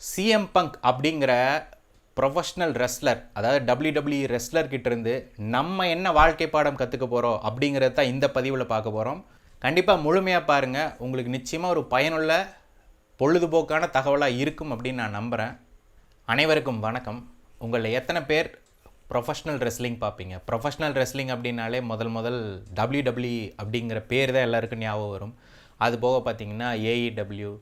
CM bunk அப்படிங்கிற professional wrestler, அதாவது WWE wrestler கிட்டேருந்து நம்ம என்ன வாழ்க்கை பாடம் கற்றுக்க போகிறோம் அப்படிங்கிறது தான் இந்த பதிவில் பார்க்க போகிறோம். கண்டிப்பாக முழுமையாக பாருங்கள், உங்களுக்கு நிச்சயமாக ஒரு பயனுள்ள பொழுதுபோக்கான தகவலாக இருக்கும் அப்படின்னு நான் நம்புகிறேன். அனைவருக்கும் வணக்கம். உங்களில் எத்தனை பேர் ப்ரொஃபஷ்னல் ரெஸ்லிங் பார்ப்பீங்க? ப்ரொஃபஷ்னல் ரெஸ்லிங் அப்படின்னாலே முதல் WWE அப்படிங்கிற பேர் தான் எல்லாருக்கும் ஞாபகம் வரும். அது போக பார்த்திங்கன்னா AEW,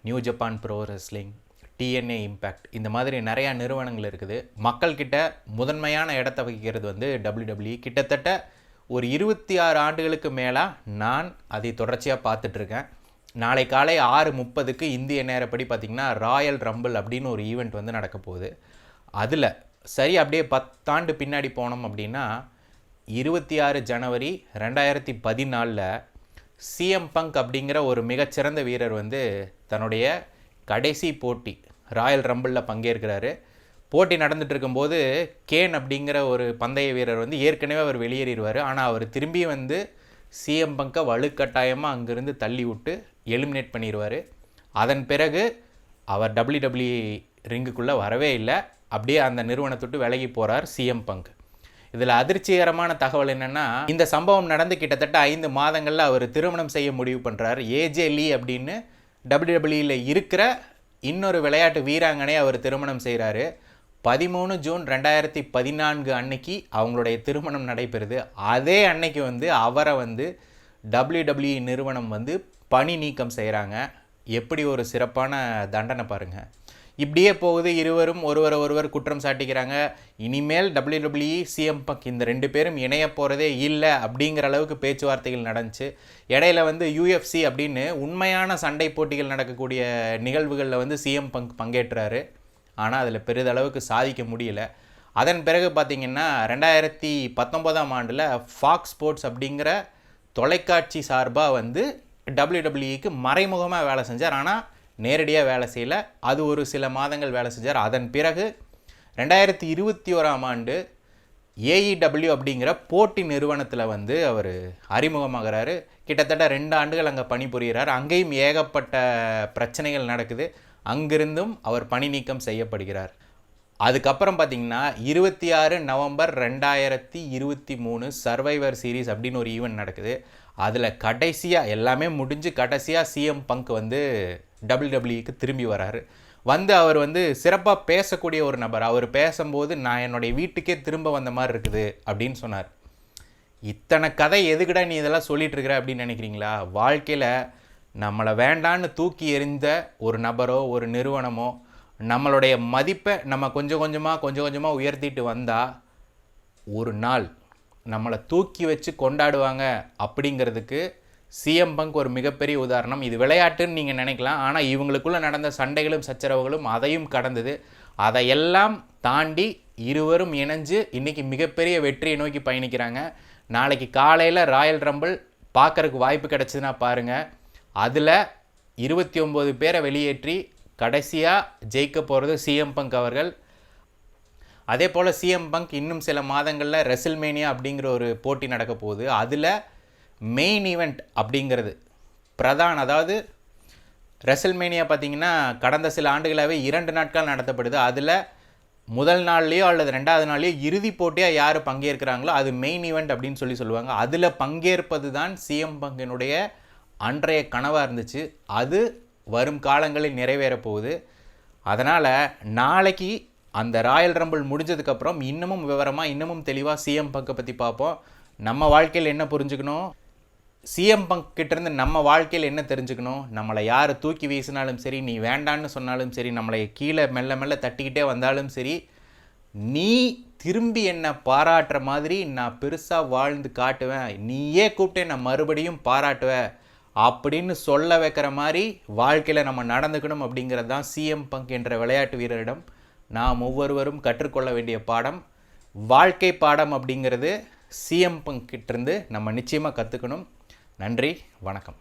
new Japan bro wrestling, TNA impact, இந்த மாதிரி நிறையா நிறுவனங்கள் இருக்குது. மக்கள்கிட்ட முதன்மையான இடத்த வகிக்கிறது வந்து WWE. கிட்டத்தட்ட ஒரு 26 ஆண்டுகளுக்கு மேலாக நான் அதை தொடர்ச்சியாக பார்த்துட்ருக்கேன். நாளை காலை 6:30 இந்திய நேரப்படி பார்த்திங்கன்னா ராயல் ரம்பிள் அப்படின்னு ஒரு ஈவெண்ட் வந்து நடக்க போகுது. அதில் சரி அப்படியே 10 ஆண்டு பின்னாடி போனோம் அப்படின்னா 26 ஜனவரி 2014 சிஎம் பங்க் அப்படிங்கிற ஒரு மிகச்சிறந்த வீரர் வந்து தன்னுடைய கடைசி போட்டி ராயல் ரம்பிளில் பங்கேற்கிறாரு. போட்டி நடந்துகிட்டு இருக்கும்போது கேன் அப்படிங்கிற ஒரு பந்தய வீரர் வந்து ஏற்கனவே அவர் வெளியேறிடுவார். ஆனால் அவர் திரும்பி வந்து சிஎம் பங்கை வலுக்கட்டாயமாக அங்கேருந்து தள்ளி விட்டு எலிமினேட் பண்ணிடுவார். அதன் பிறகு அவர் WWE ரிங்குக்குள்ளே வரவே இல்லை. அப்படியே அந்த நிறுவனத்துட்டு விலகி போகிறார் சிஎம் பங்க். இதில் அதிர்ச்சிகரமான தகவல் என்னென்னா, இந்த சம்பவம் நடந்து கிட்டத்தட்ட 5 மாதங்களில் அவர் திருமணம் செய்ய முடிவு பண்ணுறார். AJ லீ அப்படின்னு WWEயில் இருக்கிற இன்னொரு விளையாட்டு வீராங்கனை அவர் திருமணம் செய்கிறாரு. 13 ஜூன் 2014 அன்னைக்கு அவங்களுடைய திருமணம் நடைபெறுது. அதே அன்னைக்கு வந்து அவரை வந்து WWE நிறுவனம் வந்து பணி நீக்கம் செய்கிறாங்க. எப்படி ஒரு சிறப்பான தண்டனை பாருங்கள். இப்படியே போகுது. இருவரும் ஒருவர் குற்றம் சாட்டிக்கிறாங்க. இனிமேல் WWE சிஎம் பங்க் இந்த 2 பேரும் இணைய போகிறதே இல்லை அப்படிங்கிற அளவுக்கு பேச்சுவார்த்தைகள் நடந்துச்சு. இடையில வந்து UFC அப்படின்னு உண்மையான சண்டை போட்டிகள் நடக்கக்கூடிய நிகழ்வுகளில் வந்து சிஎம் பங்க் பங்கேற்றாரு. ஆனால் அதில் பெரிதளவுக்கு சாதிக்க முடியல. அதன் பிறகு பார்த்திங்கன்னா 2019 ஆண்டில் ஃபாக்ஸ் ஸ்போர்ட்ஸ் அப்படிங்கிற தொலைக்காட்சி சார்பாக வந்து WWEக்கு மறைமுகமாக வேலை செஞ்சார். ஆனால் நேரடியாக வேலை செய்யலை. அது ஒரு சில மாதங்கள் வேலை செஞ்சார். அதன் பிறகு 2021 ஆண்டு AEW அப்படிங்கிற போட்டி நிறுவனத்தில் வந்து அவர் அறிமுகமாகிறாரு. கிட்டத்தட்ட 2 ஆண்டுகள் அங்கே பணிபுரிகிறார். அங்கேயும் ஏகப்பட்ட பிரச்சனைகள் நடக்குது. அங்கிருந்தும் அவர் பணி நீக்கம் செய்யப்படுகிறார். அதுக்கப்புறம் பார்த்திங்கன்னா 26 நவம்பர் 2023 சர்வைவர் சீரீஸ் அப்படின்னு ஒரு ஈவெண்ட் நடக்குது. அதில் கடைசியாக எல்லாமே முடிஞ்சு கடைசியாக சிஎம் பங்க் வந்து WWEக்கு திரும்பி வராரு. வந்து அவர் வந்து சிறப்பாக பேசக்கூடிய ஒரு நபர். அவர் பேசும்போது நான் என்னுடைய வீட்டுக்கே திரும்ப வந்த மாதிரி இருக்குது அப்படின்னு சொன்னார். இத்தனை கதை எதுக்கிட நீ இதெல்லாம் சொல்லிகிட்டு இருக்கிற அப்படின்னு நினைக்கிறீங்களா? வாழ்க்கையில் நம்மளை வேண்டான்னு தூக்கி எறிந்த ஒரு நபரோ ஒரு நிறுவனமோ நம்மளுடைய மதிப்பை நம்ம கொஞ்சம் கொஞ்சமாக உயர்த்திட்டு வந்தால் ஒரு நாள் நம்மளை தூக்கி வச்சு கொண்டாடுவாங்க அப்படிங்கிறதுக்கு சிஎம் பங்க் ஒரு மிகப்பெரிய உதாரணம். இது விளையாட்டுன்னு நீங்கள் நினைக்கலாம். ஆனால் இவங்களுக்குள்ளே நடந்த சண்டைகளும் சச்சரவுகளும் அதையும் கடந்தது. அதையெல்லாம் தாண்டி இருவரும் இணைஞ்சு இன்றைக்கி மிகப்பெரிய வெற்றியை நோக்கி பயணிக்கிறாங்க. நாளைக்கு காலையில் ராயல் ரம்பிள் பார்க்குறதுக்கு வாய்ப்பு கிடச்சிதுன்னா பாருங்கள். அதில் 29 பேரை வெளியேற்றி கடைசியாக ஜெயிக்க போகிறது சிஎம் பங்க் அவர்கள். அதே போல் சிஎம் பங்க் இன்னும் சில மாதங்களில் ரெசில்மேனியா அப்படிங்கிற ஒரு போட்டி நடக்க போகுது. அதில் மெயின் ஈவெண்ட் அப்படிங்கிறது பிரதான, அதாவது ரெசில்மேனியா பார்த்திங்கன்னா கடந்த சில ஆண்டுகளாகவே 2 நாட்கள் நடத்தப்படுது. அதில் முதல் நாள்லேயோ அல்லது 2வது நாள்லேயோ இறுதி போட்டியாக யார் பங்கேற்கிறாங்களோ அது மெயின் ஈவெண்ட் அப்படின்னு சொல்லுவாங்க. அதில் பங்கேற்பது தான் சிஎம் பங்கினுடைய அன்றைய கனவாக இருந்துச்சு. அது வரும் காலங்களில் நிறைவேறப் போகுது. அதனால் நாளைக்கு அந்த ராயல் ரம்பிள் முடிஞ்சதுக்கப்புறம் இன்னமும் விவரமாக இன்னமும் தெளிவாக சிஎம் பங்கை பற்றி பார்ப்போம். நம்ம வாழ்க்கையில் என்ன புரிஞ்சுக்கணும், சிஎம் பங்க் கிட்டேருந்து நம்ம வாழ்க்கையில் என்ன தெரிஞ்சுக்கணும், நம்மளை யார் தூக்கி வீசினாலும் சரி, நீ வேண்டான்னு சொன்னாலும் சரி, நம்மளை கீழே மெல்ல தட்டிக்கிட்டே வந்தாலும் சரி, நீ திரும்பி என்னை பாராட்டுற மாதிரி நான் பெருசாக வாழ்ந்து காட்டுவேன், நீயே கூப்பிட்டு என்னை மறுபடியும் பாராட்டுவேன் அப்படின்னு சொல்ல வைக்கிற மாதிரி வாழ்க்கையில் நம்ம நடந்துக்கணும். அப்படிங்கிறது தான் சிஎம் பங்க் என்ற விளையாட்டு வீரரிடம் நாம் ஒவ்வொருவரும் கற்றுக்கொள்ள வேண்டிய பாடம். வாழ்க்கை பாடம் அப்படிங்கிறது சிஎம் பங்க் கிட்டேருந்து நம்ம நிச்சயமாக கற்றுக்கணும். நன்றி, வணக்கம்.